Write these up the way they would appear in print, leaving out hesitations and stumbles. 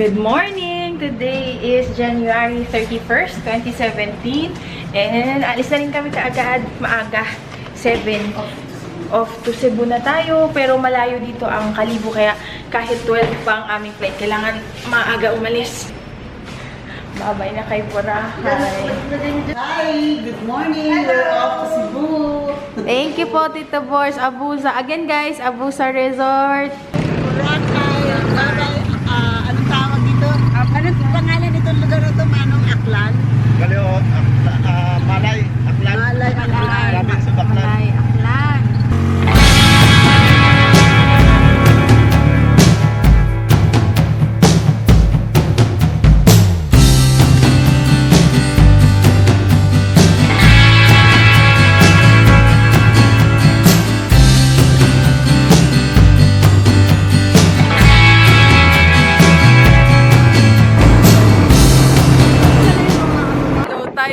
Good morning! Today is January 31st, 2017. And alis na rin kami kaagad, maaga. 7 off to Cebu na tayo. Pero malayo dito ang Kalibo. Kaya kahit 12 pa ang aming flight, kailangan maaga umalis. Babay na kay Boracay. Hi! Good morning! We're off to Cebu! Thank you po, Tito Boys. Abusa. Again guys, Abusa Resort. Boracay! Anong tawag dito? Anong pangalan nitong lugar na ito? Manong Aklan? Galeo, Malay, Aklan. Malay, Aklan. Province of Aklan. Malay, Aklan.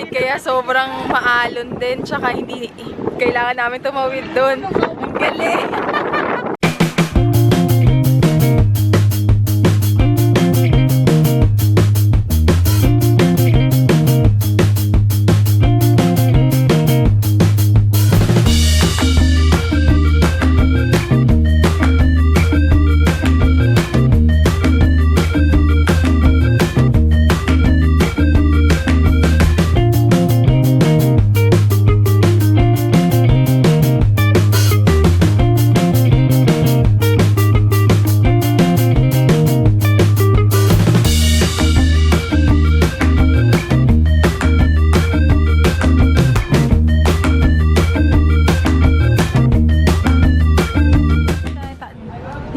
Kaya sobrang maalon din, tsaka hindi kailangan namin tumawid doon. Ang galing!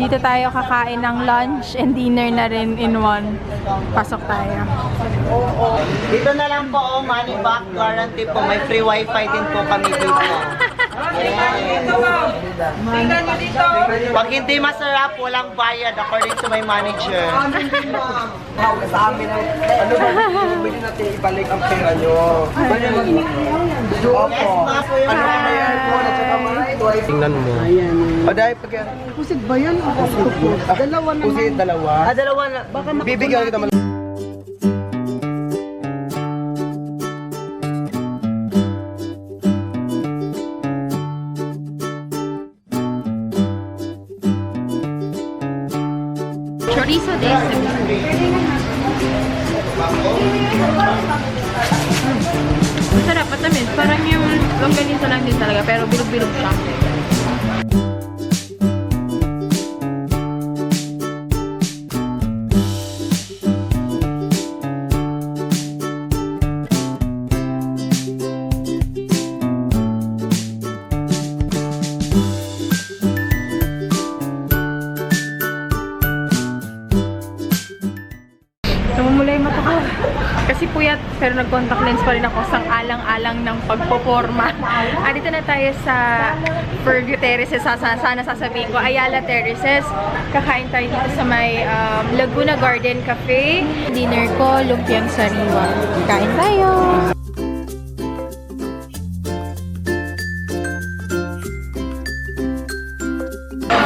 Dito tayo kakain ng lunch and dinner na rin in one. Pasok tayo. Dito na lang po, money back guarantee po. May free wifi din po kami dito. Pag hindi masarap, walang bayad according to my manager. Sa amin, ano ba, pwede natin ibalik ang pera nyo. Opo. Ano ang mayroon po na tsaka mga tingnan mo. O dahil pag yan. Kusig ba yan? Dalawa na Kasi dalawa. dalawa na. Baka Bibigyan kita mal. Chorizo de Cebu. Masarap, matamis. Parang yung longganisa lang din talaga, pero bilog-bilog siya. Namumula yung mata ko. Kasi puyat, pero nag-contact lens pa rin ako sang alang-alang ng pagpoporma. Dito na tayo sa Fairview Terraces. Sana sasabihin ko, Ayala Terraces. Kakain tayo dito sa may Laguna Garden Cafe. Dinner ko, lumpiang sariwa. Kain tayo!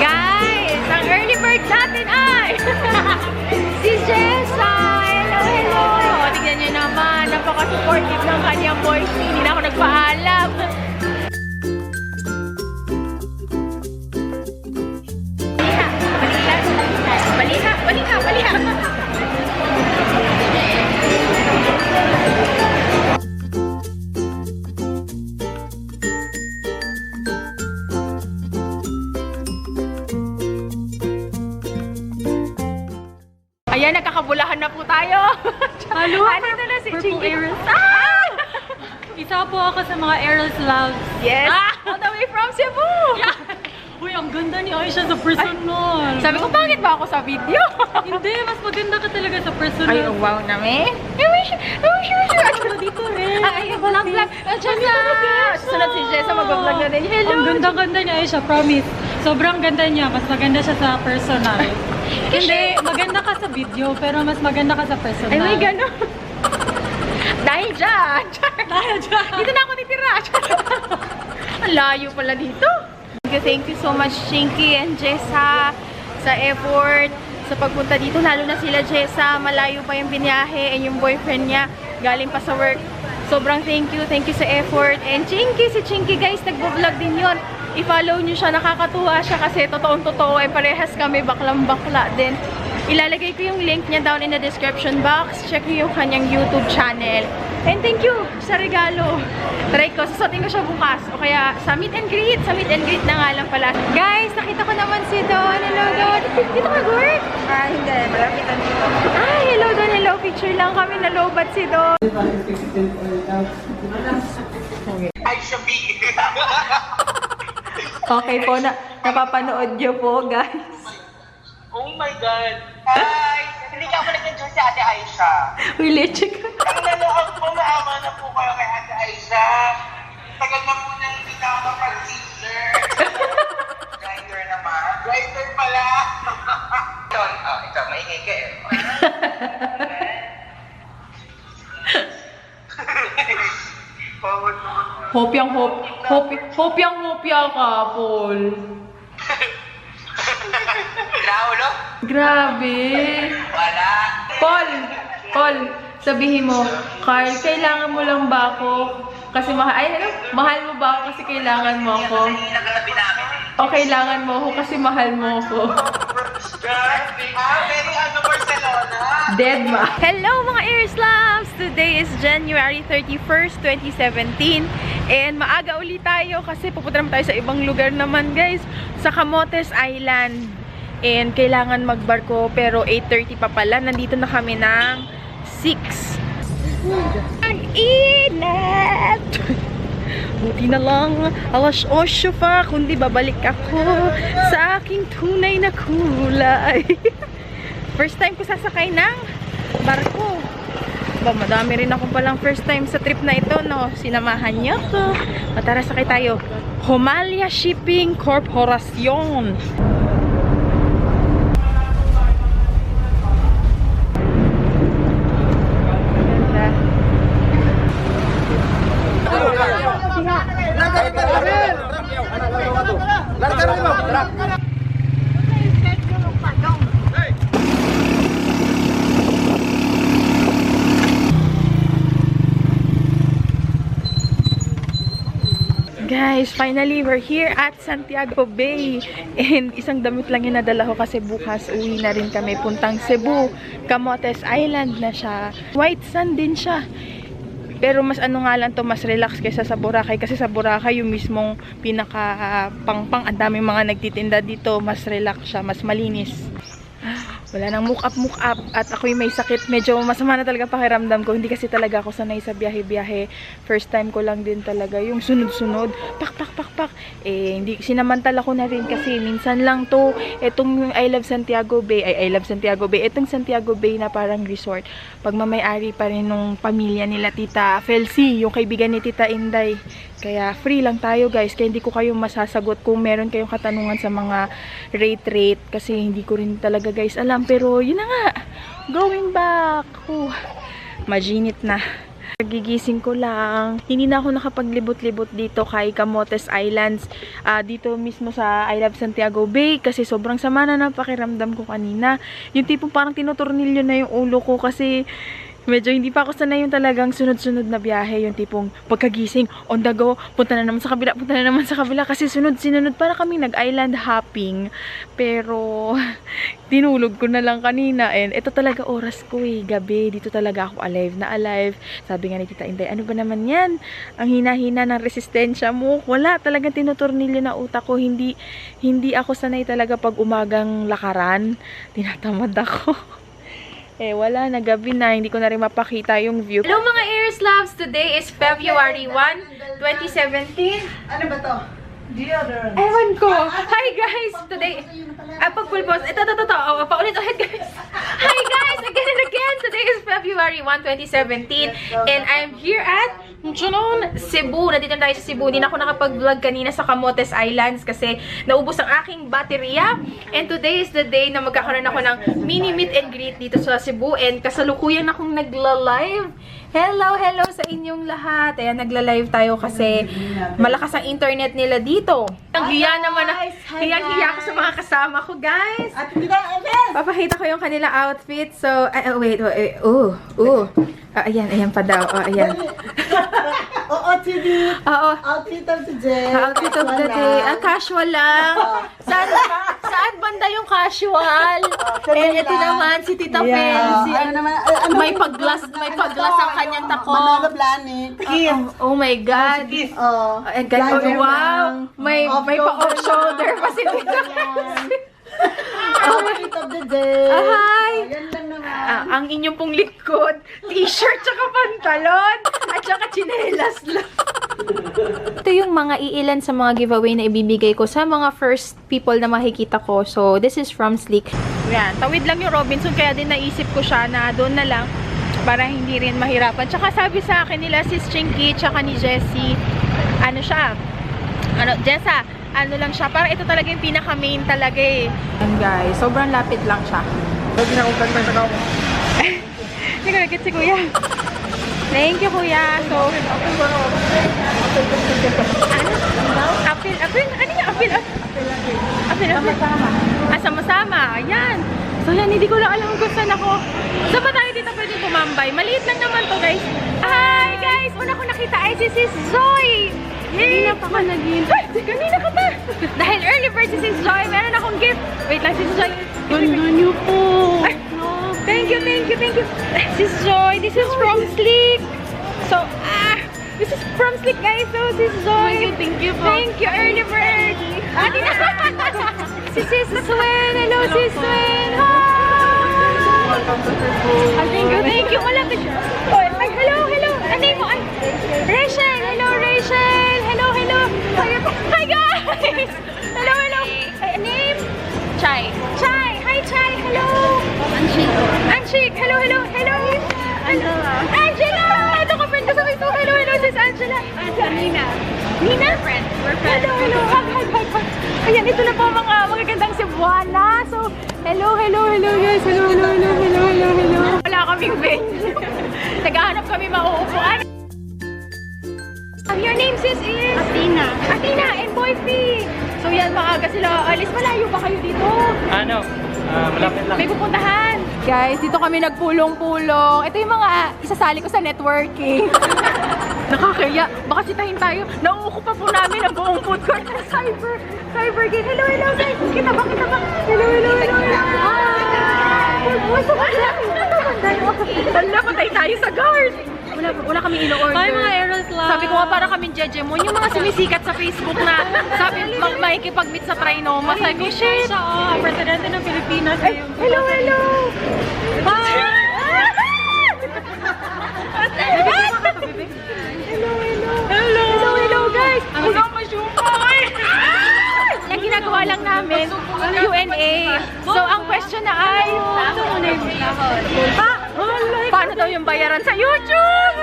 Guys! Ang early bird natin ay si Jessa! Hello! Tignan niyo naman, napaka-supportive ng kanyang voice. Hindi na ako nagpaalam. Baliha! Ayan, nakakabulahan na po tayo. Hello, Ano na si Purple Chinky? Eros. Ah! Isa po ako sa mga Eros loves. Yes! All the way from Cebu! Uy, ang ganda ni Aisha sa personal. Sabi ko, bakit ba ako sa video? Hindi, mas maganda ka talaga sa personal. Ay, oh, wow namin. I wish. Ano dito rin? Ay, vlog. Sunod si Jessa, mag-vlog na din. Hello! Ang ganda-ganda ni Aisha, promise. Sobrang ganda niya, mas maganda siya sa personal. Hindi, maganda ka sa video, pero mas maganda ka sa personal. Ay, may gano'n. Dahil dyan. Dahil dyan. Dito na ako titira. Ang layo pala dito. Thank you so much, Chinky and Jessa, sa effort, sa sa pagpunta dito. Lalo na sila Jessa, malayo pa yung biniyahe, and yung boyfriend niya galing pa sa work. Sobrang thank you sa effort. And Chinky, si Chinky guys, nagbo-vlog din yon. I-follow nyo siya, nakakatuwa siya kasi totoong-totoo, parehas kami baklang-bakla din. Ilalagay ko yung link niya down in the description box. Check nyo yung kanyang YouTube channel. And thank you sa regalo. Try ko, susutin ko siya bukas. O kaya sa meet and greet. Sa meet and greet na nga lang pala. Guys, nakita ko naman si Don. Hello, Don. Dito ka, Gord? Hindi, malapit na dito. Ay, hello, Don. Hello. Picture lang kami. Nalobat si Don. Ay, Shabi! Okay po, napapanood nyo po, guys. Oh my God! Hi! Hindi ka pala ng si Ate Aisha. Uy, leche ka. Ang nanood po, maawa na po kayo kay Ate Aisha. Tagal na po na hindi na ako kapag-sister. Grinder naman. Grinder pala. Ito, maingay ka eh. Hopyang-hopya ka, Paul. Raulo? Grabe. Wala. Paul, sabihin mo, Carl, kailangan mo lang ba ako? Kasi mahal mo ba ako kasi kailangan mo ako? Nagalabi namin eh. O kailangan mo ako kasi mahal mo ako? Very Barcelona. Dead ma. Hello mga Air Slams! Today is January 31st, 2017. And maaga ulit tayo kasi pupunta naman tayo sa ibang lugar naman guys. Sa Camotes Island. And kailangan magbarko pero 8:30 pa pala. Nandito na kami ng 6. Ang init! Buti na lang, alas 8 pa, kundi babalik ako sa aking tunay na kulay. First time ko sasakay ng barko. Madami rin ako palang first time sa trip na ito, no? Sinamahan niyo ko. Tara, sakay tayo. Homalia Shipping Corporation. Guys, finally, we're here at Santiago Bay. And isang damit lang yung nadala ko kasi bukas uwi na rin kami. Puntang Cebu, Camotes Island na siya. White sand din siya. Pero mas ano nga lang to, mas relax kaysa sa Boracay. Kasi sa Boracay, yung mismong pinaka pang-pang, ang daming mga nagtitinda dito. Mas relax siya, mas malinis. Wala nang muk-up. At ako'y may sakit. Medyo masama na talaga pakiramdam ko. Hindi kasi talaga ako sanay sa biyahe-biyahe. First time ko lang din talaga. Yung sunod-sunod. Pak. Hindi, sinamantala ko na rin kasi minsan lang to. Etong I Love Santiago Bay. Etong Santiago Bay na parang resort. Pagmamayari pa rin nung pamilya nila Tita Felcy. Yung kaibigan ni Tita Inday. Kaya free lang tayo guys. Kaya hindi ko kayo masasagot kung meron kayong katanungan sa mga rate. Kasi hindi ko rin talaga guys alam. Pero yun na nga. Going back. Majinit na. Nagigising ko lang. Hindi na ako nakapaglibot-libot dito kay Camotes Islands. Dito mismo sa I Love Santiago Bay. Kasi sobrang sama na ng pakiramdam ko kanina. Yung tipong parang tinutornilyo na yung ulo ko kasi medyo hindi pa ako sanay yung talagang sunod-sunod na biyahe. Yung tipong pagkagising, on the go, punta na naman sa kabila. Kasi sunod-sinunod para kami nag-island hopping. Pero, tinulog ko na lang kanina. And ito talaga oras ko gabi. Dito talaga ako alive na alive. Sabi nga ni Tita Inday, ano ba naman yan? Ang hina-hina ng resistensya mo. Wala, talagang tinutornilyo na utak ko. Hindi ako sanay talaga pag umagang lakaran. Tinatamad ako. Wala na, gabi na. Hindi ko na rin mapakita yung view. Hello mga Air Slabs! Today is February 1, 2017. Ano ba to? Deodorant. Ewan ko! Hi guys! Today, pag full pause. Ito. Paulit-ulit guys. Hi guys! Again and again! Today is February 1, 2017. And I'm here at Cebu. Nandito tayo sa Cebu. Hindi na ako nakapag-vlog kanina sa Camotes Islands kasi naubos ang aking baterya. And today is the day na magkakaroon ako ng mini meet and greet dito sa Cebu. And kasalukuyan akong nagla-live Hello sa inyong lahat. Ayan, nagla-live tayo kasi malakas ang internet nila dito. Ang hiya naman na, hiyang-hiya ko sa mga kasama ko, guys. At hindi ka, yes! Papakita ko yung kanilang outfit. So, wait. Ayan pa daw. Ayan. OOTD. Oo. Outfit of the day. Outfit of the day. Casual lang. Saan banda yung casual? Ito naman, si Tita Fel. May pag-glass ang kanyang tako. Manolo Blanik. Oh my God. Oh. Wow. May pa-off shoulder pa si Tita Fel. Outfit of the day. Hi! Yan lang naman. Ang inyong pong likod, t-shirt tsaka pantalon, at tsaka tsinelas lang. Ito yung mga iilan sa mga giveaway na ibibigay ko sa mga first people na makikita ko. So, this is from Sleek. Yan, tawid lang yung Robinson, kaya din naisip ko siya na doon na lang para hindi rin mahirapan. Tsaka sabi sa akin nila, sis Chinky, tsaka ni Jessie, Jessa, lang siya. Parang ito talaga yung pinaka-main talaga eh. And guys, sobrang lapit lang siya. Hindi ko nagit si Kuya. Thank you, Kuya. So, apil? Ano yung apil? Sama-sama. Ayan. So, yan. Hindi ko lang alam kung saan ako. Saan ba tayo dito pwede tumambay? Maliit lang naman to, guys. Hi, guys! Una ko nakita ay si Sis Zoe. Kanina pa ka nag-hintay. Kanina ka pa. Dahil early bird si Sis Joy, meron akong gift. Wait lang, Sis Joy. Ganda niyo po. Thank you. Sis Joy, this is from Sleek. So, this is from Sleek, guys. So, Sis Joy. Thank you po. Thank you, early bird. Si Sis Swen. Hello, Sis Swen. Hi. Thank you. Malapit. Ay, hello. Ano mo? Ay, Rachel. Hello, Rachel. Hello. Hi, guys. Hello. Name? Chai. Hi, Chai. Hello. Anshik. Hello. Angela. Ito ka friend ko sa Facebook. Hello, sis Angela. Nina? We're friends. Hello. Hi. Ayan, ito na po mga magagandang Cebuana. So, hello, guys. Hello. Wala kaming venue. Naghahanap kami mauupuan. Your name, sis, is? Athena and Boyfie. So yan, maaga sila alis. Malayo ba kayo dito? Malapit lang. May pupuntahan. Guys, dito kami nagpulong-pulong. Ito yung mga isasali ko sa networking. Nakakaya. Baka sitahin tayo. Nauuko pa po namin ang buong food court ng Cyber Gate. Hello, guys. Kita ba? Hello. Wala, patay tayo sa guard. Wala kami ino-order. Ay, mga errors lang. Sabi ko nga, para kaming jejemon. Yung mga sumisikat sa Facebook na sabi, makikipag-meet sa Trinoma. Sabi ko, shit. Siya, presidente ng Pilipinas. Hello. Hello, guys. Wala masyumay. Ang ginagawa lang namin, Q&A. So, ang question na ay, paano daw yung bayaran sa YouTube?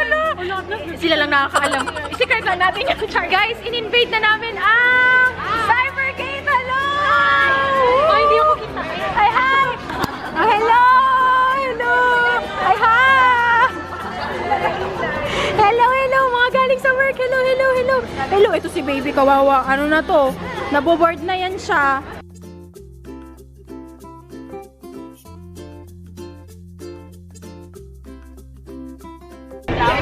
Sila lang nakakaalam. I-secret lang natin yung char. Guys, in-invade na namin ang Cybergate. Hello! Hindi ako kita. Ay, hi! Hello! Ay, hi! Hello! Mga galing sa work. Hello, ito si baby kawawa. Ano na to? Naboboard na yan siya. Hello!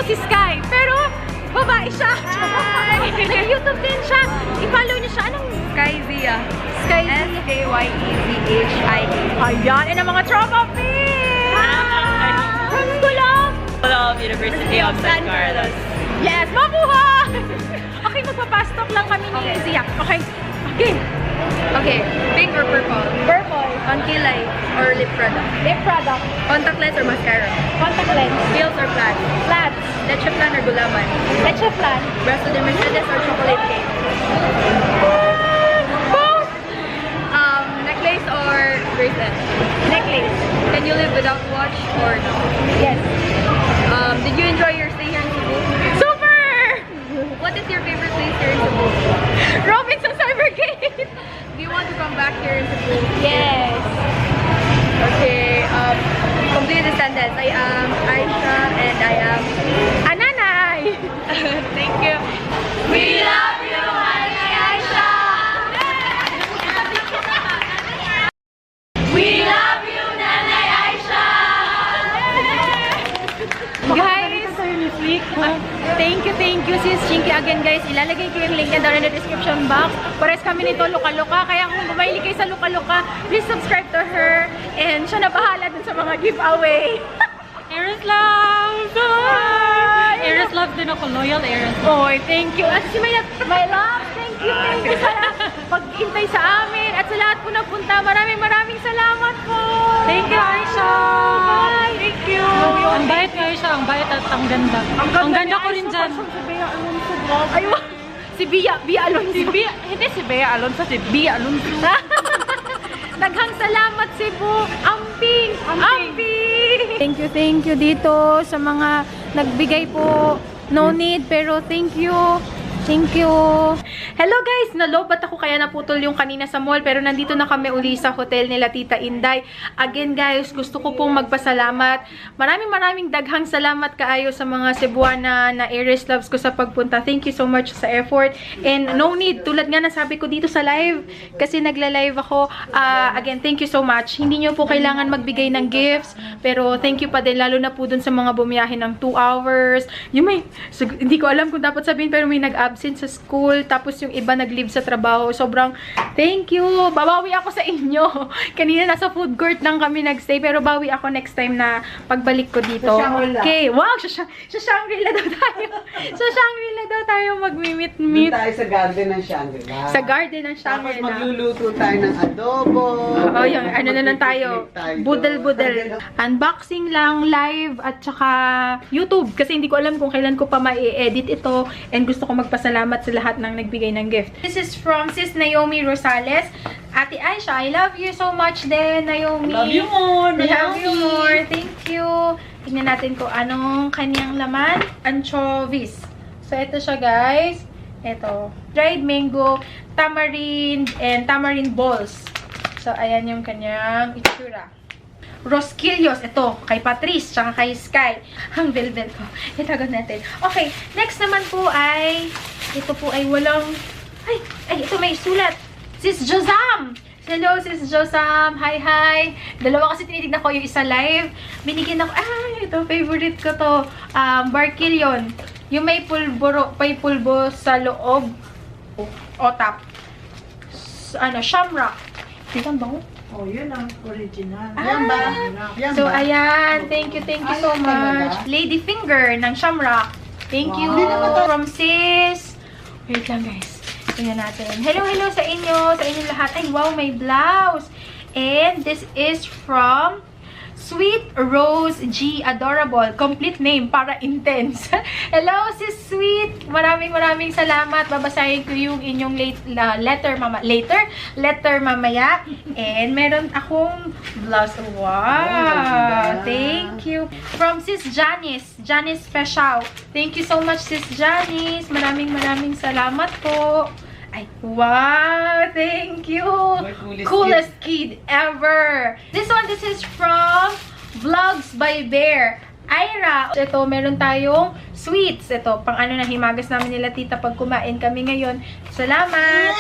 to si Sky. Pero, babae siya. May YouTube din siya. I-follow niyo siya. Anong Sky Zia. Sky? SKYEZHIA. Ayan. And ang mga tropa pins! From Gulam! Of University of San Carlos. Yes! Mabuhay! Okay, magpapastok lang kami ni Zia. Okay. Okay. Okay, pink or purple? Purple. On kilay or lip product? Lip product. Contact lens or mascara? Contact lens. Heels or flats? Flats. Leche flan or gulaman? Leche flan. Brazo de Mercedes or chocolate cake? Both. Necklace or bracelet? Necklace. Can you live without watch or no? Yes. Did you enjoy your stay here in Cebu? Super! What is your favorite place here in Cebu? Robinson Cybergate. Do you want to come back here in Cebu? Yes. Okay, complete the sentence. I am Aisha and I am... Ananay. Thank you. We love you, Nanay Aisha. We love you, Nanay Aisha. Guys, thank you sis Chinky again guys. Ilalagay ko yung link niya down in the description box. Pares kami nito Luka-Luka. Kaya kung bumili kayo sa Luka-Luka, please subscribe to her. And siya na bahala dun sa mga giveaway. Eris Love! Hi! Eris Love din ako. Loyal Eris Love. Oy, thank you. At si my love, thank you sa pag-intay sa amin. At sa lahat po nagpunta, maraming salamat po. Thank you, Aisha! Bye! Thank you! Ang bait nga Aisha. Ang bait at ang ganda. Ang ganda ko rin dyan. Si Bea Alonso. Ay, si Bea Alonso. Hindi si Bea Alonso, si Bea Alonso. Daghang salamat Cebu. Amping! Thank you dito sa mga nagbigay po. No need, pero thank you. Thank you. Hello guys! Nalobat ako kaya naputol yung kanina sa mall pero nandito na kami uli sa hotel nila Tita Inday. Again guys, gusto ko pong magpasalamat. Maraming daghang salamat kaayo sa mga Cebuana na Eris Loves ko sa pagpunta. Thank you so much sa effort. And no need, tulad nga nasabi ko dito sa live kasi nagla-live ako. Again, thank you so much. Hindi nyo po kailangan magbigay ng gifts pero thank you pa din lalo na po dun sa mga bumiyahe ng 2 hours. Yung may, hindi ko alam kung dapat sabihin pero may nag-absent sa school tapos yung iba nag-leave sa trabaho. Sobrang thank you. Babawi ako sa inyo. Kanina nasa food court lang kami nagstay pero bawi ako next time na pagbalik ko dito. Okay. Wow, sa Shangri-La daw tayo. Sa Shangri-La daw tayo mag-meet. Doon tayo sa garden ng Shangri-La. Sa garden ng Tapos Shangri-La. magluluto tayo ng adobo. Oh, yung ano na lang tayo. Budel-budel. Unboxing lang, live, at saka YouTube. Kasi hindi ko alam kung kailan ko pa ma-edit ito. And gusto ko magpasalamat sa lahat ng nagbigay ng gift. This is from Sis Naomi Rosales. Ate Aisha, I love you so much din, Naomi. Love you more, Love you Naomi. more. Thank you. Tingnan natin kung anong kanyang laman. Anchovies. So, ito siya, guys. Ito. Dried mango, tamarind, and tamarind balls. So, ayan yung kanyang itsura. Rosquillos. Ito, kay Patrice, tsaka kay Sky. Ang velvet ko. Itago natin. Okay, next naman po ay, ito po ay walang, ay, ito may sulat. Sis Josam! Hello, Sis Josam! Hi! Dalawa kasi tinitignan ko yung isa live. Binigyan ako, ito, favorite ko to. Barquillion. Yung may pulbo sa loob. O tap. Shamrock. Tignan ba ko? Oh, yun ang original. Yan ba? Yan So, ba? ayan. Thank you so much. Lady Finger ng Shamrock. Thank you. From Sis. Wait lang, guys. Tingnan natin. Hello sa inyo. Sa inyo lahat. Ay, wow, may blouse. And this is from Sweet Rose G. Adorable. Complete name para intense. Hello, Sis Sweet. Maraming salamat. Babasahin ko yung inyong letter mamaya. And meron akong blouse. Wow. Thank you. From Sis Janice. Janice Special. Thank you so much, Sis Janice. Maraming salamat po. Ay, wow! Thank you! Coolest kid ever! This is from Vlogs by Bear. Ira! Ito, meron tayong sweets. Ito, pang ano na himagas namin nila tita pag kumain kami ngayon. Salamat!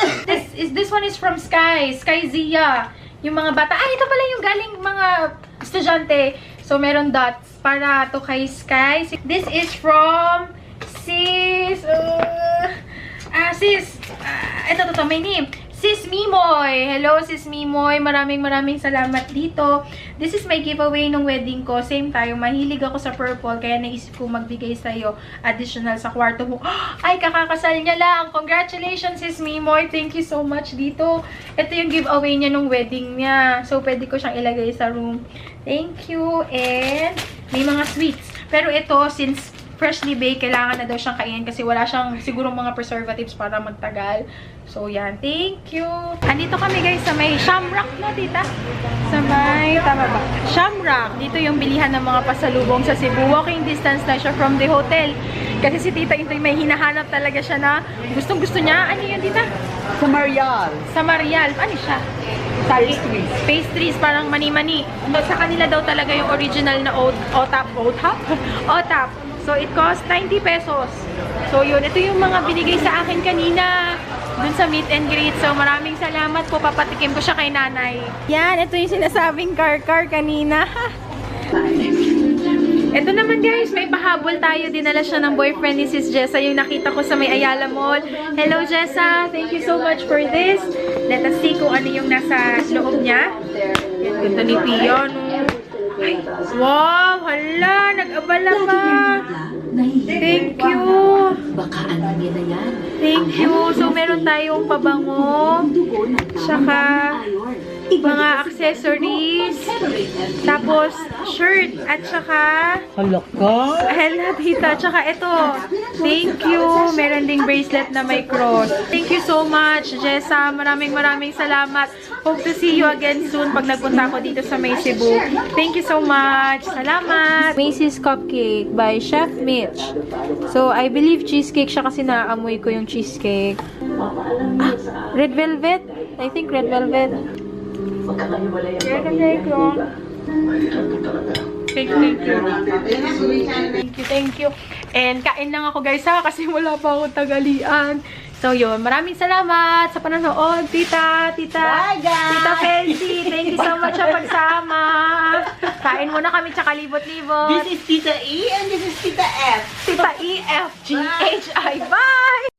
This one is from Sky. Sky Zia. Yung mga bata. Ito pala yung galing mga estudyante. So, meron dots para to kay Sky. This is from Sis... ito, may name. Sis Mimoy! Hello, Sis Mimoy. Maraming salamat dito. This is my giveaway nung wedding ko. Same tayo. Mahilig ako sa purple. Kaya naisip ko magbigay sa'yo additional sa kwarto mo. Ay, kakakasal niya lang. Congratulations, Sis Mimoy. Thank you so much dito. Ito yung giveaway niya nung wedding niya. So, pwede ko siyang ilagay sa room. Thank you. And may mga sweets. Pero ito, since freshly baked, kailangan na daw siyang kainin kasi wala siyang siguro mga preservatives para magtagal. So, yan. Thank you. Andito kami guys sa may Shamrock, no, tita? Sa may, tama ba? Shamrock. Dito yung bilihan ng mga pasalubong sa Cebu. Walking distance na siya from the hotel. Kasi si tita Intoy may hinahanap talaga siya na gustong-gusto niya. Ano yun, tita? Sa Marial. Sa Marial. Ano siya? Pastries. Pastries, parang mani-mani. Sa kanila daw talaga yung original na OTAP. OTAP. So, it cost 90 pesos. So, yun. Ito yung mga binigay sa akin kanina dun sa meet and greet. So, maraming salamat po. Papatikim ko siya kay nanay. Yan. Ito yung sinasabing car kanina. Ito naman guys, may pahabol tayo. Dinala siya ng boyfriend ni Sis Jessa. Yung nakita ko sa may Ayala Mall. Hello, Jessa. Thank you so much for this. Let us see kung ano yung nasa loob niya. Ganda ni Pio, no? Ay, wow! Hala! Nag-abala ka! Thank you! Thank you! So, meron tayong pabango. Tsaka, mga accessories. Tapos, shirt. At tsaka, hala, tita. Tsaka, ito. Thank you! Meron ding bracelet na may cross. Thank you so much, Jessa. Maraming salamat. Hope to see you again soon pag nagpunta ako dito sa May Cebu. Thank you so much. Salamat. Macy's Cupcake by Chef Mitch. So, I believe cheesecake siya kasi naamoy ko yung cheesecake. Red velvet? I think red velvet. Thank you. And kain lang ako guys ha kasi wala pa akong tagalian. So yun, maraming salamat sa panonood, tita. Bye, guys! Tita Fancy, thank you so much sa pagsama. Kain muna kami tsaka libot-libot. This is Tita E and this is Tita F. Tita E, F, G, H, I. Bye!